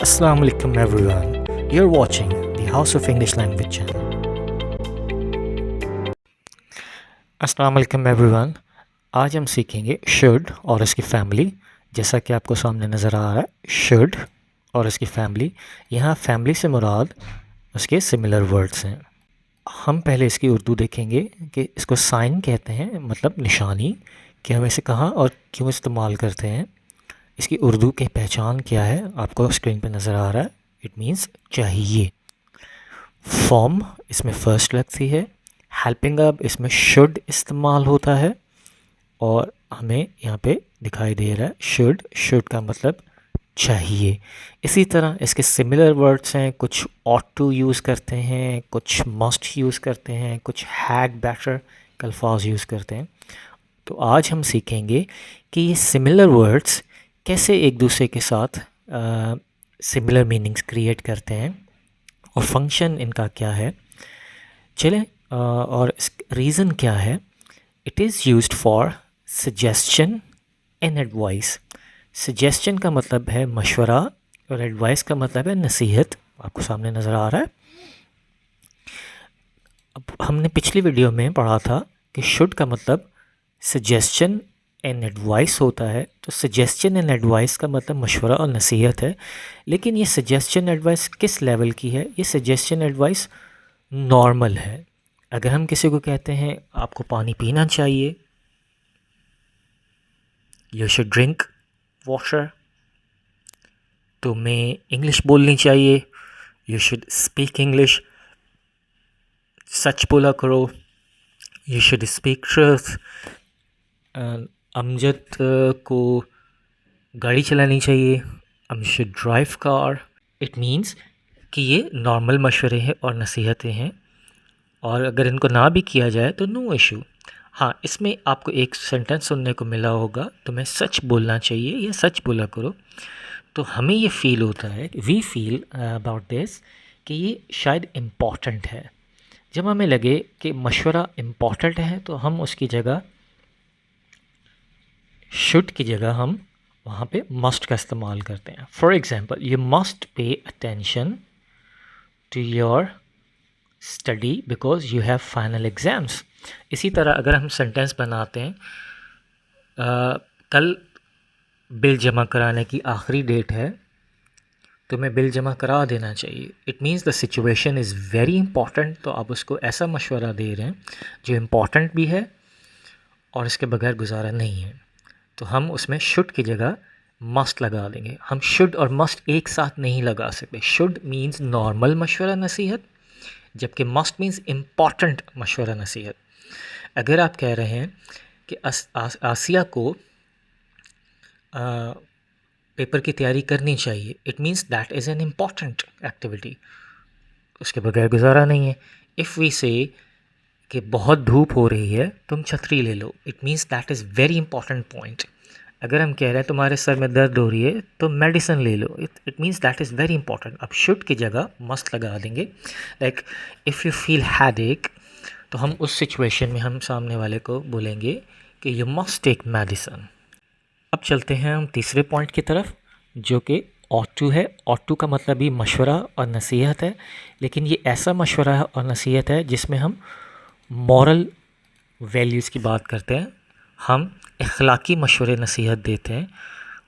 Assalamu alaikum everyone. You're watching the House of English Language channel. Assalamu alaikum everyone. आज हम सीखेंगे should और इसकी फैमिली। जैसा कि आपको सामने नज़र आ रहा है should और इसकी फैमिली। यहाँ फैमिली से मुराद उसके सिमिलर वर्ड्स हैं। हम पहले इसकी उर्दू देखेंगे कि इसको साइन कहते हैं, मतलब निशानी, कि हम इसे कहाँ और क्यों इस्तेमाल करते हैं। इसकी उर्दू की पहचान क्या है आपको स्क्रीन पे नज़र आ रहा है। इट मीन्स चाहिए। फॉर्म इसमें फ़र्स्ट लगती है। हेल्पिंग अप इसमें शुड इस्तेमाल होता है और हमें यहाँ पे दिखाई दे रहा है शुड का मतलब चाहिए। इसी तरह इसके सिमिलर वर्ड्स हैं। कुछ ऑट टू यूज़ करते हैं, कुछ मस्ट यूज़ करते हैं, कुछ हैड बेटर के अल्फाज यूज़ करते हैं। तो आज हम सीखेंगे कि ये सिमिलर वर्ड्स कैसे एक दूसरे के साथ सिमिलर मीनिंग्स क्रिएट करते हैं और फंक्शन इनका क्या है। चलें और इस रीज़न क्या है। It is used for suggestion and advice. Suggestion का मतलब है मशवरा और एडवाइस का मतलब है नसीहत। आपको सामने नज़र आ रहा है। अब हमने पिछली वीडियो में पढ़ा था कि शुड का मतलब सजेस्शन एंड एडवाइस होता है। तो सजेस्शन एंड एडवाइस का मतलब मशवरा और नसीहत है। लेकिन ये सजेस्शन एडवाइस किस लेवल की है? ये सजेस्शन एडवाइस नॉर्मल है। अगर हम किसी को कहते हैं आपको पानी पीना चाहिए, यू शुड ड्रिंक वाटर। तुम्हें इंग्लिश बोलनी चाहिए, यू शुड स्पीक इंग्लिश। सच बोला करो, you should speak truth. Amjad को गाड़ी चलानी चाहिए, um should drive car. It means कि ये नॉर्मल मशवरे हैं और नसीहतें हैं, और अगर इनको ना भी किया जाए तो नो इशू। हाँ, इसमें आपको एक सेंटेंस सुनने को मिला होगा, तुम्हें सच बोलना चाहिए या सच बोला करो। तो हमें ये फ़ील होता है, वी फील अबाउट दिस, कि ये शायद इम्पॉर्टेंट है। जब हमें लगे कि मशवरा इम्पॉर्टेंट है तो हम उसकी जगह शुड की जगह हम वहाँ पे मस्ट का इस्तेमाल करते हैं। For example, you must pay attention to your study because you have final exams. इसी तरह अगर हम सेंटेंस बनाते हैं, कल बिल जमा कराने की आखिरी डेट है, तुम्हें बिल जमा करा देना चाहिए। It means the situation is very important. तो आप उसको ऐसा मशवरा दे रहे हैं जो इम्पॉर्टेंट भी है और इसके बगैर गुजारा नहीं है। तो हम उसमें शुड की जगह मस्ट लगा देंगे। हम शुड और मस्ट एक साथ नहीं लगा सकते। शुड मीन्स नॉर्मल मशवरा नसीहत, जबकि मस्ट मीन्स इम्पॉर्टेंट मशवरा नसीहत। अगर आप कह रहे हैं कि आसिया को पेपर की तैयारी करनी चाहिए, it means that is an important activity, उसके बगैर गुजारा नहीं है। इफ़ वी से कि बहुत धूप हो रही है, तुम छतरी ले लो, it means that is very important point. अगर हम कह रहे हैं तुम्हारे सर में दर्द हो रही है तो मेडिसिन ले लो, it means that is very important. अब शुड की जगह मस्ट लगा देंगे। Like if you feel headache, तो हम उस सिचुएशन में हम सामने वाले को बोलेंगे कि यू मस्ट टेक मेडिसिन। अब चलते हैं हम तीसरे पॉइंट की तरफ, जो कि ऑट टू है। ऑट टू का मतलब भी मशवरा और नसीहत है, लेकिन ये ऐसा मशवरा है और नसीहत है जिसमें हम मॉरल वैल्यूज़ की बात करते हैं, हम अखलाकी मशवरे नसीहत देते हैं।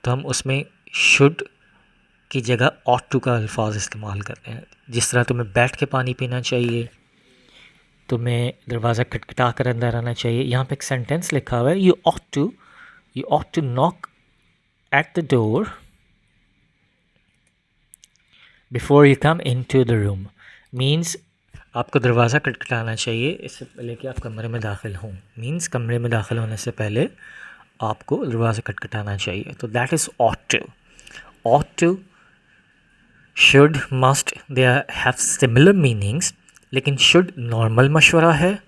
तो हम उसमें शुड की जगह ऑट टू का अल्फाज इस्तेमाल करते हैं। जिस तरह तुम्हें बैठ के पानी पीना चाहिए, तुम्हें दरवाज़ा खटखटा कर अंदर आना चाहिए। यहाँ पे एक सेंटेंस लिखा हुआ है, you ought to knock at the door before you come in to the room. Means आपको दरवाज़ा खटखटाना चाहिए इससे पहले कि आप कमरे में दाखिल हों। मीन्स कमरे में दाखिल होने से पहले आपको दरवाज़ा खटखटाना चाहिए। तो that is ought to. Ought to, should, must, they have similar meanings, लेकिन शुड नॉर्मल मशवरा है,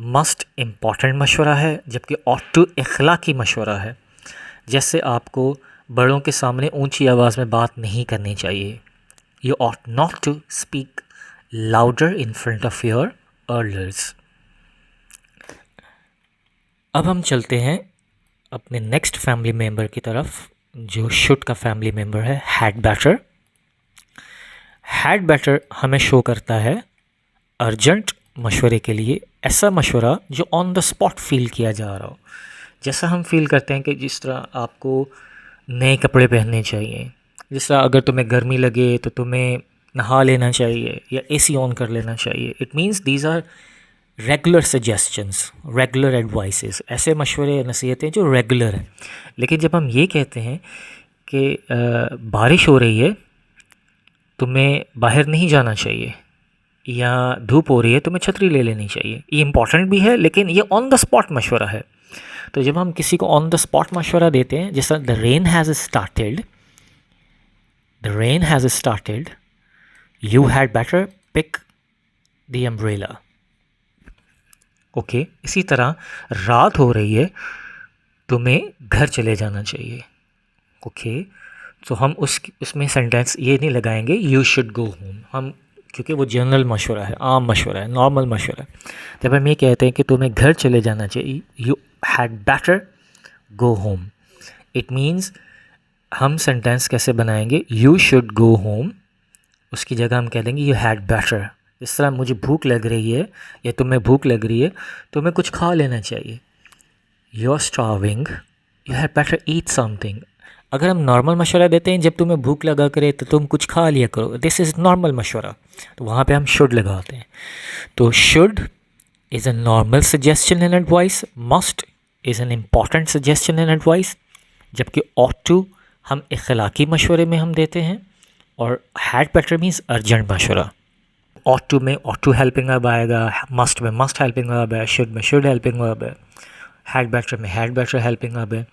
मस्ट इम्पॉर्टेंट मशवरा है, जबकि ऑट टू अखलाकी मशवरा है। जैसे आपको बड़ों के सामने ऊंची आवाज़ में बात नहीं करनी चाहिए। You ought not to speak louder in front of your elders। अब हम चलते हैं अपने नेक्स्ट फैमिली मेम्बर की तरफ, जो शुड का फैमिली मेम्बर है, हैड बेटर। हैड बेटर हमें शो करता है अर्जेंट मशवरे के लिए, ऐसा मशवरा जो ऑन द स्पॉट फ़ील किया जा रहा हो। जैसा हम फ़ील करते हैं कि जिस तरह आपको नए कपड़े पहनने चाहिए, जिस तरह अगर तुम्हें गर्मी लगे तो तुम्हें नहा लेना चाहिए या एसी ऑन कर लेना चाहिए। It means these are regular suggestions, regular advices, ऐसे मशवरे नसीहतें जो रेगुलर हैं। लेकिन जब हम ये कहते हैं कि बारिश हो रही है, तुम्हें बाहर नहीं जाना चाहिए, या धूप हो रही है, तुम्हें छतरी ले लेनी चाहिए, ये इंपॉर्टेंट भी है लेकिन ये ऑन द स्पॉट मशवरा है। तो जब हम किसी को ऑन द स्पॉट मशवरा देते हैं, जैसा the rain has started, you had better pick the umbrella. Okay, इसी तरह रात हो रही है, तुम्हें घर चले जाना चाहिए। ओके, तो हम उसमें सेंटेंस ये नहीं लगाएंगे यू शुड गो होम, हम, क्योंकि वो जनरल मशवरा है, आम मशवरा है, नॉर्मल मशवरा है। जब हम ये कहते हैं कि तुम्हें घर चले जाना चाहिए, you had better go home, it means हम सेंटेंस कैसे बनाएंगे, यू शुड गो होम, उसकी जगह हम कह देंगे यू हैड बेटर। जिस तरह मुझे भूख लग रही है या तुम्हें भूख लग रही है, तुम्हें कुछ खा लेना चाहिए, you are starving, you had better eat something. अगर हम नॉर्मल मशवरा देते हैं, जब तुम्हें भूख लगा करे तो तुम कुछ खा लिया करो, दिस इज़ नॉर्मल मशवरा, तो वहाँ पे हम शुड लगाते हैं। तो should is a normal suggestion and advice, must is an important suggestion and advice, जबकि ऑट टू हम इखलाकी मशवरे में हम देते हैं, और हैड बेटर मीन्स अर्जेंट मशवरा। ऑट टू में ऑट टू हेल्पिंग वर्ब आएगा, मस्ट में मस्ट हेल्पिंग वर्ब है, शुड में शुड हेल्पिंग वर्ब है, हैड बेटर में हैड बेटर हेल्पिंग वर्ब है।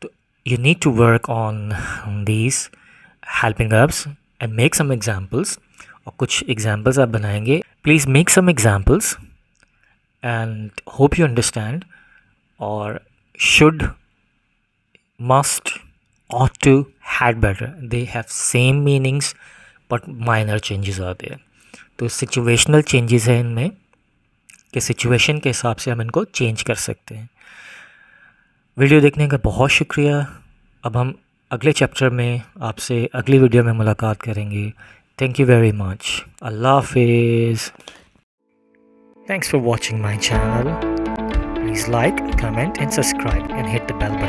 तो you need to work on these helping verbs and make some examples, और कुछ examples आप बनाएंगे। Please make some examples and hope you understand। और should, must, ought to, had better, they have same meanings but minor changes are there। तो situational changes हैं इनमें, कि situation के हिसाब से हम इनको change कर सकते हैं। वीडियो देखने का बहुत शुक्रिया। अब हम अगले चैप्टर में आपसे अगली वीडियो में मुलाकात करेंगे। Thank you very much. अल्लाह हाफिज़। Thanks for watching my channel. Please like, comment and subscribe and hit the bell button.